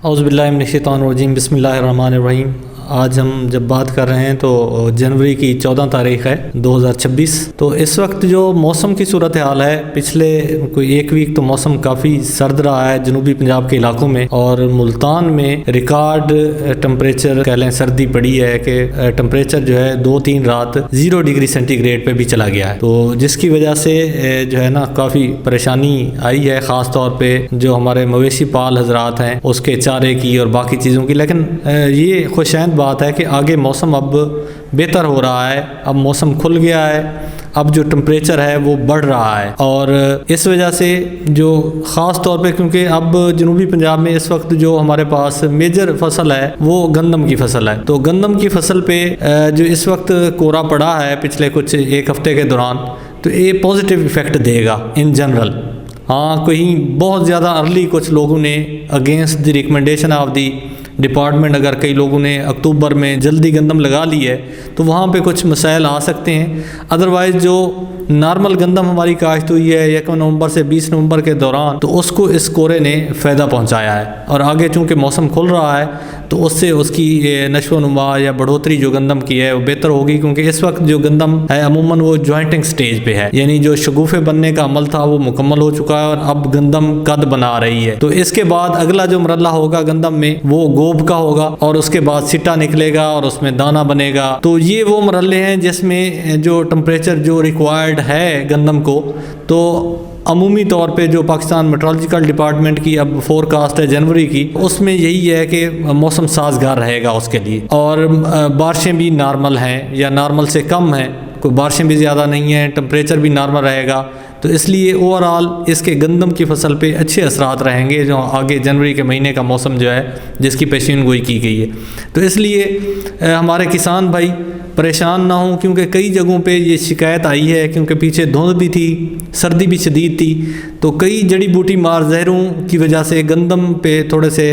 औज़ुबिल्लाहिमिनश्शैतानिर्रजीम बिस्मिल्लाहिर्रहमानिर्रहीम। आज हम जब बात कर रहे हैं तो जनवरी की 14 तारीख़ है 2026। तो इस वक्त जो मौसम की सूरत हाल है, पिछले कोई एक वीक तो मौसम काफ़ी सर्द रहा है जनूबी पंजाब के इलाकों में, और मुल्तान में रिकॉर्ड टेम्परेचर कह लें सर्दी पड़ी है कि टेम्परेचर जो है 2-3 रात 0 डिग्री सेंटीग्रेड पे भी चला गया है। तो जिसकी वजह से जो है ना काफ़ी परेशानी आई है, ख़ास तौर पर जो हमारे मवेशी पाल हजरात हैं उसके चारे की और बाकी चीज़ों की। लेकिन ये खुशैन बात है कि आगे मौसम अब बेहतर हो रहा है, अब मौसम खुल गया है, अब जो टेम्परेचर है वो बढ़ रहा है। और इस वजह से जो ख़ास तौर पे, क्योंकि अब जनूबी पंजाब में इस वक्त जो हमारे पास मेजर फसल है वो गंदम की फसल है। तो गंदम की फसल पे जो इस वक्त कोहरा पड़ा है पिछले कुछ एक हफ्ते के दौरान, तो ये पॉजिटिव इफ़ेक्ट देगा इन जनरल। हाँ, कहीं बहुत ज़्यादा अर्ली कुछ लोगों ने against the recommendation of the department, अगर कई लोगों ने अक्टूबर में जल्दी गंदम लगा ली है तो वहाँ पे कुछ मसाइल आ सकते हैं। अदरवाइज़ जो नॉर्मल गंदम हमारी काश्त हुई है 1 नवंबर से 20 नवंबर के दौरान, तो उसको इस कोहरे ने फ़ायदा पहुँचाया है। और आगे चूँकि मौसम खुल रहा है तो उससे उसकी नशो नुमा या बढ़ोतरी जो गंदम की है वो बेहतर होगी, क्योंकि इस वक्त जो गंदम है अमूमन वो जॉइंटिंग स्टेज पे है, यानी जो शगुफ़े बनने का अमल था वो मुकम्मल हो चुका है और अब गंदम कद बना रही है। तो इसके बाद अगला जो मरला होगा गंदम में वो गोब का होगा, और उसके बाद सिट्टा निकलेगा और उसमें दाना बनेगा। तो ये वो मरहले हैं जिसमें जो टेम्परेचर जो रिक्वायर्ड है गंदम को, तो अमूमी तौर पे जो पाकिस्तान मेट्रोलॉजिकल डिपार्टमेंट की अब फोरकास्ट है जनवरी की, उसमें यही है कि मौसम साजगार रहेगा उसके लिए, और बारिशें भी नॉर्मल हैं या नॉर्मल से कम हैं, कोई बारिशें भी ज़्यादा नहीं हैं, टेम्परेचर भी नॉर्मल रहेगा। तो इसलिए ओवरऑल इसके गंदम की फसल पे अच्छे असरात रहेंगे जो आगे जनवरी के महीने का मौसम जो है जिसकी पेशीन गोई की गई है। तो इसलिए हमारे किसान भाई परेशान ना हों, क्योंकि कई जगहों पे ये शिकायत आई है, क्योंकि पीछे धुंध भी थी, सर्दी भी शदीद थी, तो कई जड़ी बूटी मार जहरों की वजह से गंदम पे थोड़े से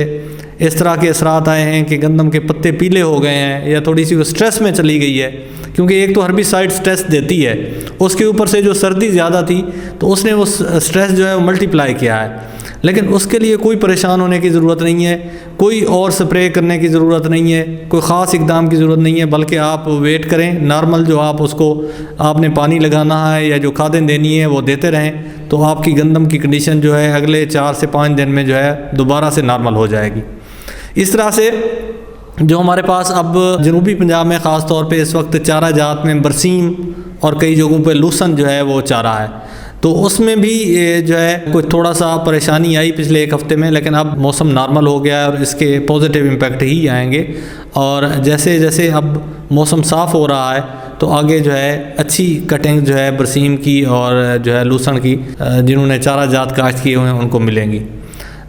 इस तरह के असरात आए हैं कि गंदम के पत्ते पीले हो गए हैं या थोड़ी सी वो स्ट्रेस में चली गई है। क्योंकि एक तो हर्बिसाइड स्ट्रेस देती है, उसके ऊपर से जो सर्दी ज़्यादा थी तो उसने वो स्ट्रेस जो है वो मल्टीप्लाई किया है। लेकिन उसके लिए कोई परेशान होने की ज़रूरत नहीं है, कोई और स्प्रे करने की ज़रूरत नहीं है, कोई ख़ास इकदाम की ज़रूरत नहीं है, बल्कि आप वेट करें। नॉर्मल जो आप उसको आपने पानी लगाना है या जो खादें देनी है वो देते रहें, तो आपकी गंदम की कंडीशन जो है अगले 4 से 5 दिन में जो है दोबारा से नॉर्मल हो जाएगी। इस तरह से जो हमारे पास अब जनूबी पंजाब में ख़ास तौर पे इस वक्त चारा जात में बरसीम और कई जगहों पे लूसन जो है वो चारा है, तो उसमें भी जो है कुछ थोड़ा सा परेशानी आई पिछले एक हफ़्ते में, लेकिन अब मौसम नॉर्मल हो गया है और इसके पॉजिटिव इम्पैक्ट ही आएंगे। और जैसे जैसे अब मौसम साफ़ हो रहा है तो आगे जो है अच्छी कटिंग जो है बरसीम की और जो है लूसन की जिन्होंने चारा जात काश्त किए हुए हैं उनको मिलेंगी।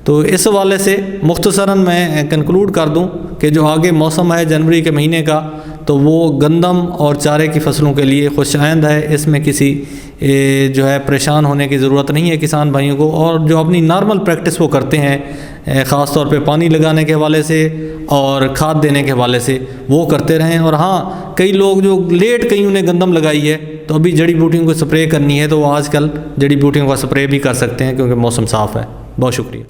तो इस हवाले से मुख्तसरन मैं कंक्लूड कर दूं कि जो आगे मौसम है जनवरी के महीने का, तो वो गंदम और चारे की फसलों के लिए खुशआइंद है। इसमें किसी जो है परेशान होने की ज़रूरत नहीं है किसान भाइयों को, और जो अपनी नॉर्मल प्रैक्टिस वो करते हैं ख़ास तौर पे पानी लगाने के हवाले से और खाद देने के हवाले से वो करते रहें। और हाँ, कई लोग जो लेट कहीं उन्हें गंदम लगाई है तो अभी जड़ी बूटियों को स्प्रे करनी है, तो वो आजकल जड़ी बूटियों का स्प्रे भी कर सकते हैं क्योंकि मौसम साफ़ है। बहुत शुक्रिया।